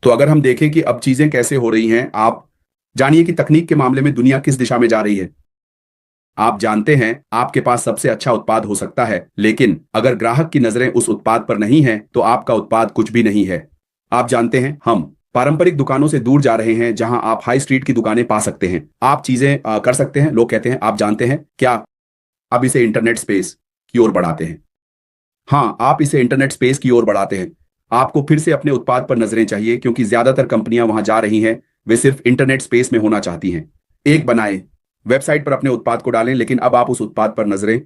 तो अगर हम देखें कि अब चीजें कैसे हो रही हैं, आप जानिए कि तकनीक के मामले में दुनिया किस दिशा में जा रही है। आप जानते हैं आपके पास सबसे अच्छा उत्पाद हो सकता है, लेकिन अगर ग्राहक की नजरें उस उत्पाद पर नहीं है तो आपका उत्पाद कुछ भी नहीं है। आप जानते हैं हम पारंपरिक दुकानों से दूर जा रहे हैं जहां आप हाई स्ट्रीट की दुकानें पा सकते हैं। आप चीजें कर सकते हैं। लोग कहते हैं आप जानते हैं क्या, अब इसे इंटरनेट स्पेस की ओर बढ़ाते हैं। हाँ, आप इसे इंटरनेट स्पेस की ओर बढ़ाते हैं। आपको फिर से अपने उत्पाद पर नजरें चाहिए, क्योंकि ज्यादातर कंपनियां वहां जा रही हैं, वे सिर्फ इंटरनेट स्पेस में होना चाहती हैं। एक बनाएं, वेबसाइट पर अपने उत्पाद को डालें, लेकिन अब आप उस उत्पाद पर नजरें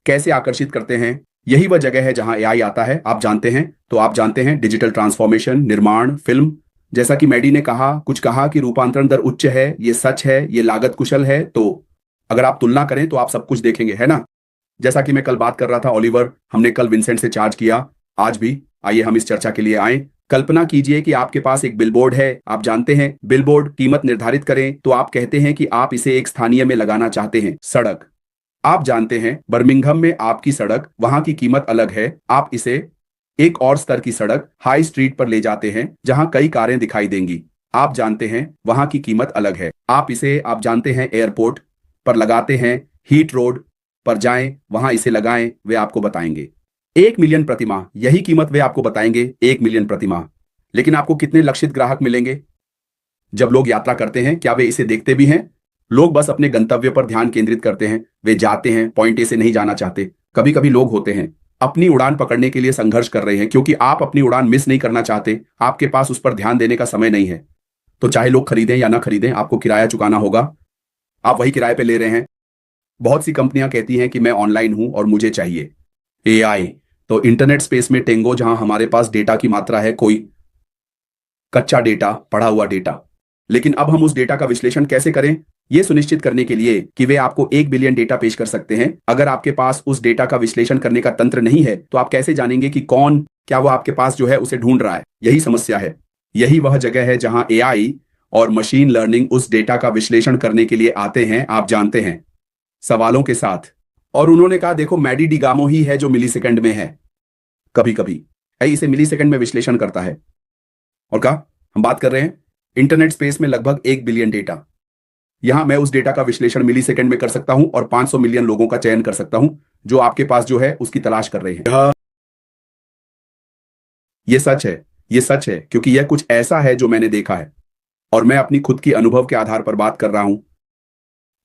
कैसे आकर्षित करते हैं, यही वह जगह है जहां एआई आता है। आप जानते हैं, तो आप जानते हैं डिजिटल ट्रांसफॉर्मेशन, निर्माण, फिल्म। जैसा कि मैडी ने कहा कि रूपांतरण दर उच्च है, ये सच है, ये लागत कुशल है। तो अगर आप तुलना करें तो आप सब कुछ देखेंगे, है ना। जैसा कि मैं कल बात कर रहा था ओलिवर, हमने कल विंसेंट से चार्ज किया, आज भी। आइए हम इस चर्चा के लिए आए। कल्पना कीजिए कि आपके पास एक बिलबोर्ड है। आप जानते हैं बिलबोर्ड कीमत निर्धारित करें, तो आप कहते हैं कि आप इसे एक स्थानीय में लगाना चाहते हैं। सड़क, आप जानते हैं बर्मिंघम में आपकी सड़क, वहां की कीमत अलग है। आप इसे एक और स्तर की सड़क, हाई स्ट्रीट पर ले जाते हैं जहां कई कारें दिखाई देंगी। आप जानते हैं वहां की कीमत अलग है। आप इसे, आप जानते हैं, एयरपोर्ट पर लगाते हैं, हीट रोड पर जाएं, वहां इसे लगाएं, वे आपको बताएंगे 1 मिलियन प्रतिमाह। यही कीमत वे आपको बताएंगे, 1 मिलियन प्रतिमाह। लेकिन आपको कितने लक्षित ग्राहक मिलेंगे जब लोग यात्रा करते हैं? क्या वे इसे देखते भी हैं? लोग बस अपने गंतव्य पर ध्यान केंद्रित करते हैं, वे जाते हैं, पॉइंट ए से नहीं जाना चाहते। कभी कभी लोग होते हैं अपनी उड़ान पकड़ने के लिए संघर्ष कर रहे हैं, क्योंकि आप अपनी उड़ान मिस नहीं करना चाहते, आपके पास उस पर ध्यान देने का समय नहीं है। तो चाहे लोग खरीदें या ना खरीदें, आपको किराया चुकाना होगा। आप वही किराए पे ले रहे हैं। बहुत सी कंपनियां कहती हैं कि मैं ऑनलाइन हूं और मुझे चाहिए एआई। तो इंटरनेट स्पेस में टेंगो, जहां हमारे पास डेटा की मात्रा है, कोई कच्चा डेटा, पढ़ा हुआ डेटा। लेकिन अब हम उस डेटा का विश्लेषण कैसे करें, यह सुनिश्चित करने के लिए कि वे आपको 1 बिलियन डेटा पेश कर सकते हैं। अगर आपके पास उस डेटा का विश्लेषण करने का तंत्र नहीं है, तो आप कैसे जानेंगे कि कौन, क्या वो आपके पास जो है उसे ढूंढ रहा है? यही समस्या है। यही वह जगह है जहां एआई और मशीन लर्निंग उस डेटा का विश्लेषण करने के लिए आते हैं, आप जानते हैं, सवालों के साथ। और उन्होंने कहा देखो, मैडी डिगामो ही है जो मिलीसेकंड में है। कभी कभी इसे मिलीसेकंड में विश्लेषण करता है। और कहा हम बात कर रहे हैं इंटरनेट स्पेस में लगभग 1 बिलियन डेटा। यहां मैं उस डेटा का विश्लेषण मिलीसेकंड में कर सकता हूं और 500 मिलियन लोगों का चयन कर सकता हूं जो आपके पास जो है उसकी तलाश कर रहे हैं। यह सच है, यह सच है, क्योंकि यह कुछ ऐसा है जो मैंने देखा है और मैं अपनी खुद की अनुभव के आधार पर बात कर रहा हूं।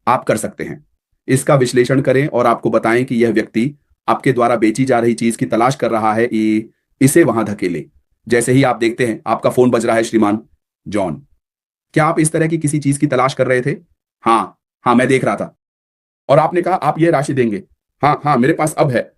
आप कर सकते हैं, इसका विश्लेषण करें और आपको बताएं कि यह व्यक्ति आपके द्वारा बेची जा रही चीज की तलाश कर रहा है, इसे वहां धकेले। जैसे ही आप देखते हैं आपका फोन बज रहा है, श्रीमान जॉन, क्या आप इस तरह की किसी चीज की तलाश कर रहे थे? हाँ हाँ, मैं देख रहा था। और आपने कहा आप यह राशि देंगे? हाँ हाँ, मेरे पास अब है।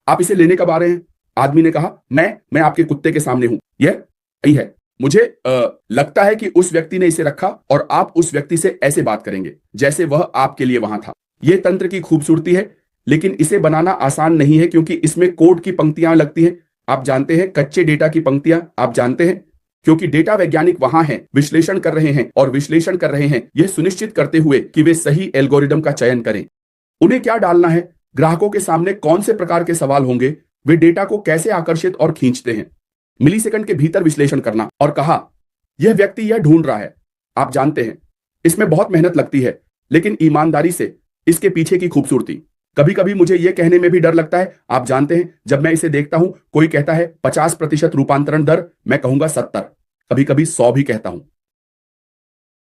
आप इसे लेने कब आ रहे हैं? आदमी ने कहा मैं आपके कुत्ते के सामने हूं, यह यही है। मुझे लगता है कि उस व्यक्ति ने इसे रखा और आप उस व्यक्ति से ऐसे बात करेंगे जैसे वह आपके लिए वहां था। यह तंत्र की खूबसूरती है, लेकिन इसे बनाना आसान नहीं है, क्योंकि इसमें कोड की पंक्तियां लगती हैं। आप जानते हैं, कच्चे डेटा की पंक्तियां। आप जानते हैं, क्योंकि डेटा वैज्ञानिक वहां हैं, विश्लेषण कर रहे हैं और विश्लेषण कर रहे हैं यह सुनिश्चित करते हुए कि वे सही एल्गोरिदम का चयन करें। उन्हें क्या डालना है, ग्राहकों के सामने कौन से प्रकार के सवाल होंगे, वे डेटा को कैसे आकर्षित और खींचते हैं। मिलीसेकंड के भीतर विश्लेषण करना। और कहा यह व्यक्ति यह ढूंढ रहा है। आप जानते हैं इसमें बहुत मेहनत लगती है, लेकिन ईमानदारी से इसके पीछे की खूबसूरती। कभी कभी मुझे यह कहने में भी डर लगता है। आप जानते हैं, जब मैं इसे देखता हूं, कोई कहता है 50% रूपांतरण दर, मैं कहूंगा 70, कभी कभी 100 भी कहता हूं।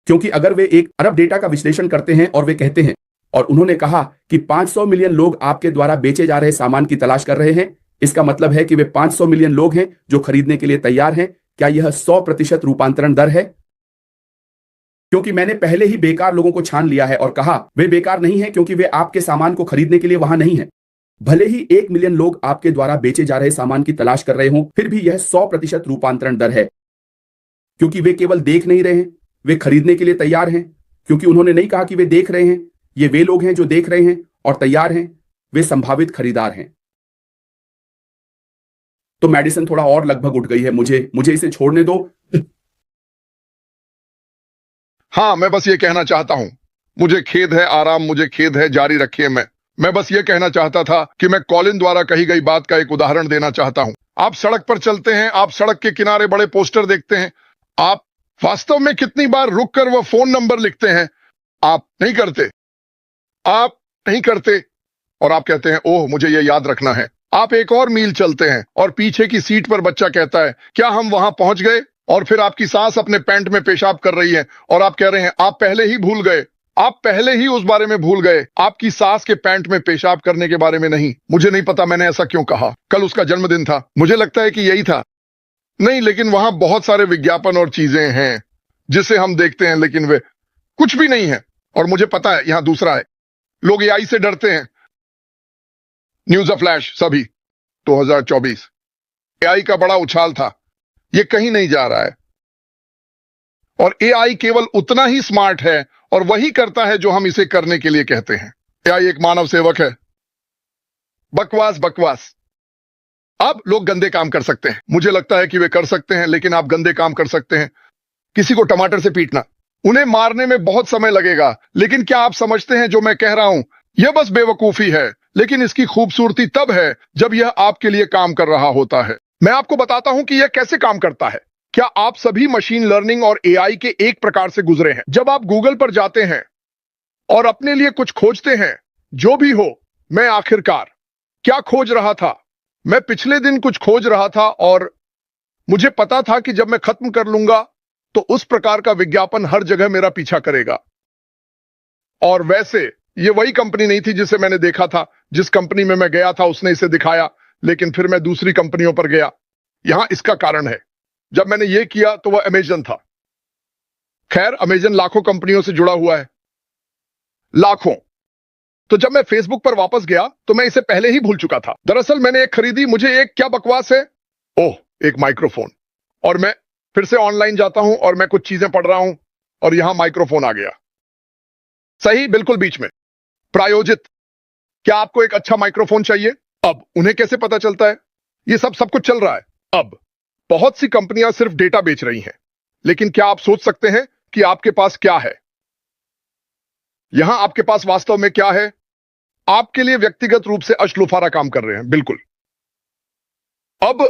क्योंकि अगर वे 1 अरब डेटा का विश्लेषण करते हैं और वे कहते हैं, और उन्होंने कहा कि 500 मिलियन लोग आपके द्वारा बेचे जा रहे सामान की तलाश कर रहे हैं, इसका मतलब है कि वे 500 मिलियन लोग हैं जो खरीदने के लिए तैयार हैं। क्या यह 100% रूपांतरण दर है? क्योंकि मैंने पहले ही बेकार लोगों को छान लिया है और कहा वे बेकार नहीं है, क्योंकि वे आपके सामान को खरीदने के लिए वहां नहीं है। भले ही 1 मिलियन लोग आपके द्वारा बेचे जा रहे सामान की तलाश कर रहे हों, फिर भी यह 100% रूपांतरण दर है, क्योंकि वे केवल देख नहीं रहे हैं, वे खरीदने के लिए तैयार हैं। क्योंकि उन्होंने नहीं कहा कि वे देख रहे हैं, ये वे लोग हैं जो देख रहे हैं और तैयार हैं, वे संभावित खरीदार हैं। तो मेडिसन थोड़ा और लगभग उठ गई है, मुझे इसे छोड़ने दो। हाँ, मैं बस ये कहना चाहता हूं, मुझे खेद है आराम, मुझे खेद है जारी रखिए। मैं बस ये कहना चाहता था कि मैं कॉलिन द्वारा कही गई बात का एक उदाहरण देना चाहता हूं। आप सड़क पर चलते हैं, आप सड़क के किनारे बड़े पोस्टर देखते हैं, आप वास्तव में कितनी बार रुककर वो फोन नंबर लिखते हैं? आप नहीं करते, आप नहीं करते, और आप कहते हैं ओह मुझे ये याद रखना है। आप एक और मील चलते हैं और पीछे की सीट पर बच्चा कहता है क्या हम वहां पहुंच गए? और फिर आपकी सास अपने पैंट में पेशाब कर रही है और आप कह रहे हैं आप पहले ही भूल गए, आप पहले ही उस बारे में भूल गए, आपकी सास के पैंट में पेशाब करने के बारे में नहीं। मुझे नहीं पता मैंने ऐसा क्यों कहा, कल उसका जन्मदिन था, मुझे लगता है कि यही था। नहीं, लेकिन वहां बहुत सारे विज्ञापन और चीजें हैं जिसे हम देखते हैं लेकिन वे कुछ भी नहीं है। और मुझे पता है यहां दूसरा है, लोग एआई से डरते हैं। न्यूज फ्लैश सभी 2024 एआई का बड़ा उछाल था, ये कहीं नहीं जा रहा है और एआई केवल उतना ही स्मार्ट है और वही करता है जो हम इसे करने के लिए कहते हैं। एआई एक मानव सेवक है। बकवास बकवास। अब लोग गंदे काम कर सकते हैं, मुझे लगता है कि वे कर सकते हैं, लेकिन आप गंदे काम कर सकते हैं। किसी को टमाटर से पीटना, उन्हें मारने में बहुत समय लगेगा, लेकिन क्या आप समझते हैं जो मैं कह रहा हूं यह बस बेवकूफी है, लेकिन इसकी खूबसूरती तब है जब यह आपके लिए काम कर रहा होता है। मैं आपको बताता हूं कि यह कैसे काम करता है। क्या आप सभी मशीन लर्निंग और एआई के एक प्रकार से गुजरे हैं? जब आप गूगल पर जाते हैं और अपने लिए कुछ खोजते हैं, जो भी हो, मैं आखिरकार क्या खोज रहा था? मैं पिछले दिन कुछ खोज रहा था और मुझे पता था कि जब मैं खत्म कर लूंगा तो उस प्रकार का विज्ञापन हर जगह मेरा पीछा करेगा। और वैसे ये वही कंपनी नहीं थी जिसे मैंने देखा था। जिस कंपनी में मैं गया था उसने इसे दिखाया, लेकिन फिर मैं दूसरी कंपनियों पर गया। यहां इसका कारण है, जब मैंने ये किया तो वह अमेजन था। खैर, अमेजन लाखों कंपनियों से जुड़ा हुआ है, लाखों। तो जब मैं फेसबुक पर वापस गया तो मैं इसे पहले ही भूल चुका था। दरअसल मैंने एक खरीदी, मुझे एक क्या बकवास है, ओह एक माइक्रोफोन। और मैं फिर से ऑनलाइन जाता हूं और मैं कुछ चीजें पढ़ रहा हूं और यहां माइक्रोफोन आ गया, सही बिल्कुल बीच में, प्रायोजित। क्या आपको एक अच्छा माइक्रोफोन चाहिए? अब उन्हें कैसे पता चलता है? ये सब कुछ चल रहा है। अब बहुत सी कंपनियां सिर्फ डेटा बेच रही हैं, लेकिन क्या आप सोच सकते हैं कि आपके पास क्या है? यहां आपके पास वास्तव में क्या है? आपके लिए व्यक्तिगत रूप से अश्लूफारा काम कर रहे हैं, बिल्कुल। अब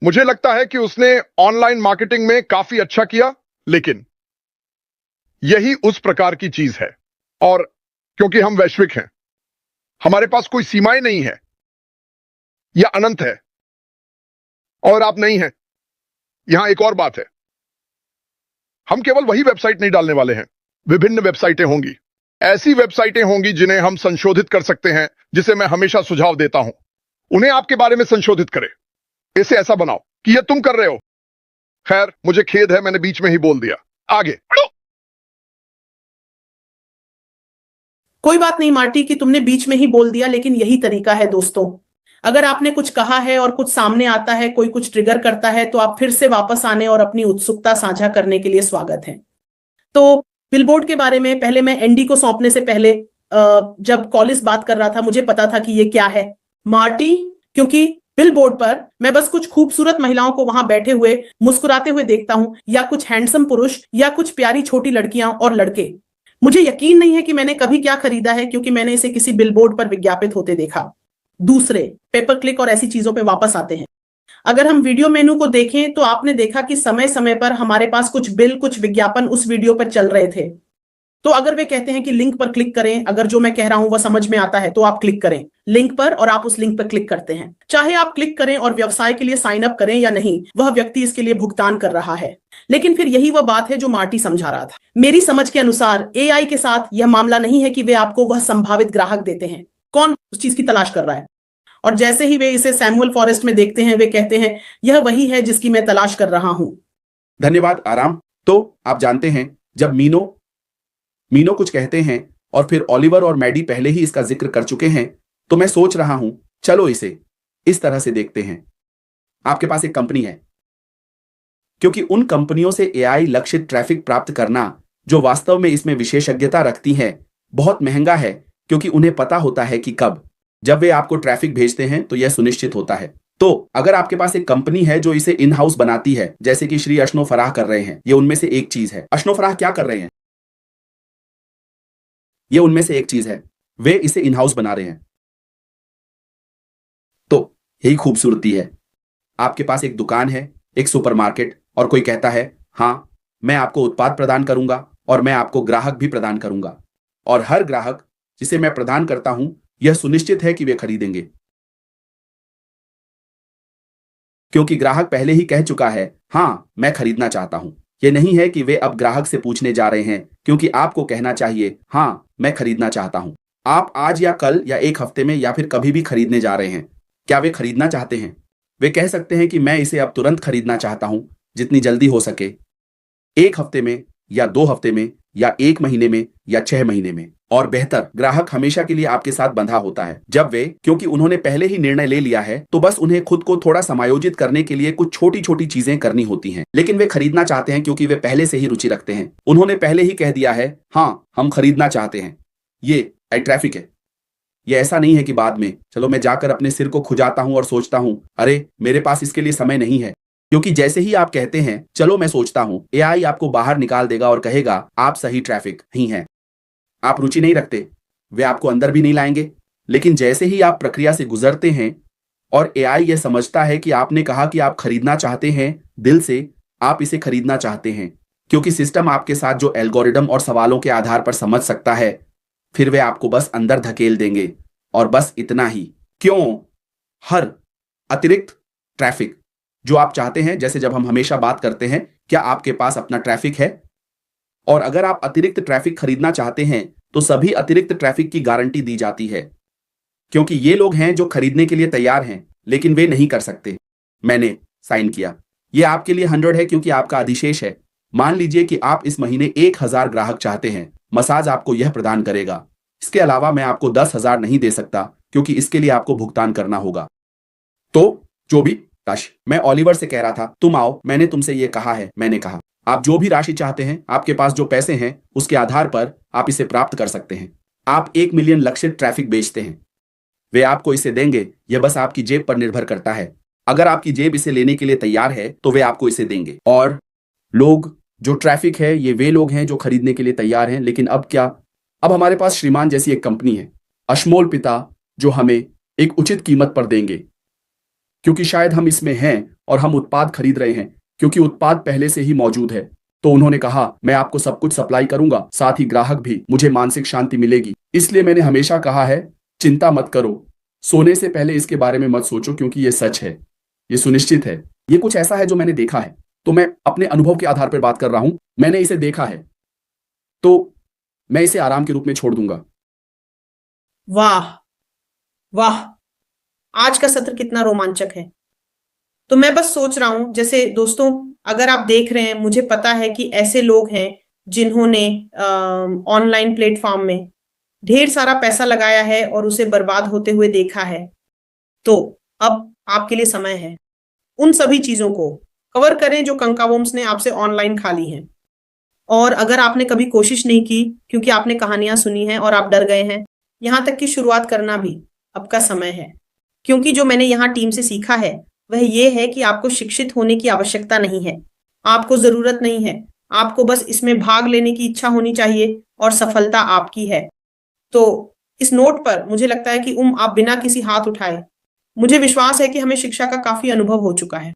मुझे लगता है कि उसने ऑनलाइन मार्केटिंग में काफी अच्छा किया, लेकिन यही उस प्रकार की चीज है। और क्योंकि हम वैश्विक हैं, हमारे पास कोई सीमाएं नहीं है, यह अनंत है और आप नहीं हैं। यहां एक और बात है, हम केवल वही वेबसाइट नहीं डालने वाले हैं, विभिन्न वेबसाइटें होंगी। ऐसी वेबसाइटें होंगी जिन्हें हम संशोधित कर सकते हैं, जिसे मैं हमेशा सुझाव देता हूं। उन्हें आपके बारे में संशोधित करें, इसे ऐसा बनाओ कि यह तुम कर रहे हो। खैर, मुझे खेद है, मैंने बीच में ही बोल दिया। आगे बढ़ो। कोई बात नहीं मार्टी कि तुमने बीच में ही बोल दिया, लेकिन यही तरीका है दोस्तों। अगर आपने कुछ कहा है और कुछ सामने आता है, कोई कुछ ट्रिगर करता है, तो आप फिर से वापस आने और अपनी उत्सुकता साझा करने के लिए स्वागत है। तो बिलबोर्ड के बारे में पहले मैं एंडी को सौंपने से पहले जब कॉलिस बात कर रहा था, मुझे पता था कि ये क्या है मार्टी, क्योंकि बिलबोर्ड पर मैं बस कुछ खूबसूरत महिलाओं को वहां बैठे हुए मुस्कुराते हुए देखता हूं, या कुछ हैंडसम पुरुष, या कुछ प्यारी छोटी लड़कियां और लड़के। मुझे यकीन नहीं है कि मैंने कभी क्या खरीदा है, क्योंकि मैंने इसे किसी बिलबोर्ड पर विज्ञापित होते देखा। दूसरे पेपर क्लिक और ऐसी चीजों पे वापस आते हैं। अगर हम वीडियो मेनू को देखें तो आपने देखा कि समय समय पर हमारे पास कुछ बिल, कुछ विज्ञापन उस वीडियो पर चल रहे थे। तो अगर वे कहते हैं कि लिंक पर क्लिक करें, अगर जो मैं कह रहा हूं वह समझ में आता है, तो आप क्लिक करें लिंक पर और आप उस लिंक पर क्लिक करते हैं। चाहे आप क्लिक करें और व्यवसाय के लिए साइन अप करें या नहीं, वह व्यक्ति इसके लिए भुगतान कर रहा है। लेकिन फिर यही वह बात है जो मार्टी समझा रहा था। मेरी समझ के अनुसार एआई के साथ यह मामला नहीं है कि वे आपको वह संभावित ग्राहक देते हैं, कौन उस चीज की तलाश कर रहा है, और जैसे ही वे इसे सैमुअल फॉरेस्ट में देखते हैं, वे कहते हैं यह वही है जिसकी मैं तलाश कर रहा हूं। धन्यवाद आराम। तो आप जानते हैं, जब मीनो कुछ कहते हैं और फिर ओलिवर और मैडी पहले ही इसका जिक्र कर चुके हैं, तो मैं सोच रहा हूं चलो इसे इस तरह से देखते हैं। आपके पास एक कंपनी है, क्योंकि उन कंपनियों से एआई लक्षित ट्रैफिक प्राप्त करना जो वास्तव में इसमें विशेषज्ञता रखती हैं, बहुत महंगा है, क्योंकि उन्हें पता होता है कि कब जब वे आपको ट्रैफिक भेजते हैं तो यह सुनिश्चित होता है। तो अगर आपके पास एक कंपनी है जो इसे इन हाउस बनाती है, जैसे कि श्री अश्नो फराह कर रहे हैं, ये उनमें से एक चीज है। अश्नो फराह क्या कर रहे हैं? ये उनमें से एक चीज है, वे इसे इन हाउस बना रहे हैं। तो यही खूबसूरती है। आपके पास एक दुकान है, एक सुपरमार्केट, और कोई कहता है हाँ, मैं आपको उत्पाद प्रदान करूंगा और मैं आपको ग्राहक भी प्रदान करूंगा, और हर ग्राहक जिसे मैं प्रदान करता हूं, यह सुनिश्चित है कि वे खरीदेंगे, क्योंकि ग्राहक पहले ही कह चुका है, हाँ, मैं खरीदना चाहता हूं। यह नहीं है कि वे अब ग्राहक से पूछने जा रहे हैं, क्योंकि आपको कहना चाहिए, हाँ, मैं खरीदना चाहता हूं। आप आज या कल या एक हफ्ते में या फिर कभी भी खरीदने जा रहे हैं। क्या वे खरीदना चाहते हैं? वे कह सकते हैं कि मैं इसे अब तुरंत खरीदना चाहता हूं, जितनी जल्दी हो सके, 1 हफ्ते में या 2 हफ्ते में या 1 महीने में या 6 महीने में। और बेहतर, ग्राहक हमेशा के लिए आपके साथ बंधा होता है। जब वे, क्योंकि उन्होंने पहले ही निर्णय ले लिया है, तो बस उन्हें खुद को थोड़ा समायोजित करने के लिए कुछ छोटी छोटी चीजें करनी होती हैं। लेकिन वे खरीदना चाहते हैं क्योंकि वे पहले से ही रुचि रखते हैं। उन्होंने पहले ही कह दिया है, हाँ, हम खरीदना चाहते हैं। ये ट्रैफिक है। ये ऐसा नहीं है कि बाद में, चलो मैं जाकर अपने सिर को खुजाता हूं और सोचता हूं, अरे मेरे पास इसके लिए समय नहीं है। क्योंकि जैसे ही आप कहते हैं, चलो मैं सोचता हूं, एआई आपको बाहर निकाल देगा और कहेगा, आप सही ट्रैफिक ही हैं। आप रुचि नहीं रखते, वे आपको अंदर भी नहीं लाएंगे। लेकिन जैसे ही आप प्रक्रिया से गुजरते हैं और एआई यह समझता है कि आपने कहा कि आप खरीदना चाहते हैं, दिल से आप इसे खरीदना चाहते हैं, क्योंकि सिस्टम आपके साथ जो एल्गोरिदम और सवालों के आधार पर समझ सकता है, फिर वे आपको बस अंदर धकेल देंगे। और बस इतना ही। क्यों? हर अतिरिक्त ट्रैफिक जो आप चाहते हैं, जैसे जब हम हमेशा बात करते हैं, क्या आपके पास अपना ट्रैफिक है? और अगर आप अतिरिक्त ट्रैफिक खरीदना चाहते हैं, तो सभी अतिरिक्त ट्रैफिक की गारंटी दी जाती है, क्योंकि ये लोग हैं जो खरीदने के लिए तैयार हैं, लेकिन वे नहीं कर सकते। मैंने साइन किया। यह आपके लिए 100 है क्योंकि आपका अधिशेष है। मान लीजिए कि आप इस महीने 1000 ग्राहक चाहते हैं। मसाज आपको यह प्रदान करेगा। इसके अलावा मैं आपको 10,000 नहीं दे सकता, क्योंकि इसके लिए आपको भुगतान करना होगा। तो जो भी राशि, मैं ओलिवर से कह रहा था, तुम आओ, मैंने तुमसे यह कहा है। मैंने कहा, आप जो भी राशि चाहते हैं, आपके पास जो पैसे हैं, उसके आधार पर आप इसे प्राप्त कर सकते हैं। आप 1 मिलियन लक्षित ट्रैफिक बेचते हैं, वे आपको इसे देंगे। यह बस आपकी जेब पर निर्भर करता है। अगर आपकी जेब इसे लेने के लिए तैयार है, तो वे आपको इसे देंगे। और लोग, जो ट्रैफिक है, ये वे लोग हैं जो खरीदने के लिए तैयार हैं। लेकिन अब क्या? अब हमारे पास श्रीमान जैसी एक कंपनी है, अशमोल पिता, जो हमें एक उचित कीमत पर देंगे, क्योंकि शायद हम इसमें हैं और हम उत्पाद खरीद रहे हैं, क्योंकि उत्पाद पहले से ही मौजूद है। तो उन्होंने कहा, मैं आपको सब कुछ सप्लाई करूंगा, साथ ही ग्राहक भी, मुझे मानसिक शांति मिलेगी। इसलिए मैंने हमेशा कहा है, चिंता मत करो, सोने से पहले इसके बारे में मत सोचो, क्योंकि ये सच है, ये सुनिश्चित है। ये कुछ ऐसा है जो मैंने देखा है, तो मैं अपने अनुभव के आधार पर बात कर रहा हूं। मैंने इसे देखा है, तो मैं इसे आराम के रूप में छोड़ दूंगा। वाह वाह, आज का सत्र कितना रोमांचक है। तो मैं बस सोच रहा हूं, जैसे दोस्तों, अगर आप देख रहे हैं, मुझे पता है कि ऐसे लोग हैं जिन्होंने ऑनलाइन प्लेटफॉर्म में ढेर सारा पैसा लगाया है और उसे बर्बाद होते हुए देखा है। तो अब आपके लिए समय है, उन सभी चीजों को कवर करें जो कंकावोम्स ने आपसे ऑनलाइन खा ली हैं। और अगर आपने कभी कोशिश नहीं की, क्योंकि आपने कहानियां सुनी हैं और आप डर गए हैं, यहां तक कि शुरुआत करना भी अब का समय है। क्योंकि जो मैंने यहाँ टीम से सीखा है वह ये है कि आपको शिक्षित होने की आवश्यकता नहीं है, आपको जरूरत नहीं है, आपको बस इसमें भाग लेने की इच्छा होनी चाहिए और सफलता आपकी है। तो इस नोट पर मुझे लगता है कि आप बिना किसी हाथ उठाए, मुझे विश्वास है कि हमें शिक्षा का काफी अनुभव हो चुका है।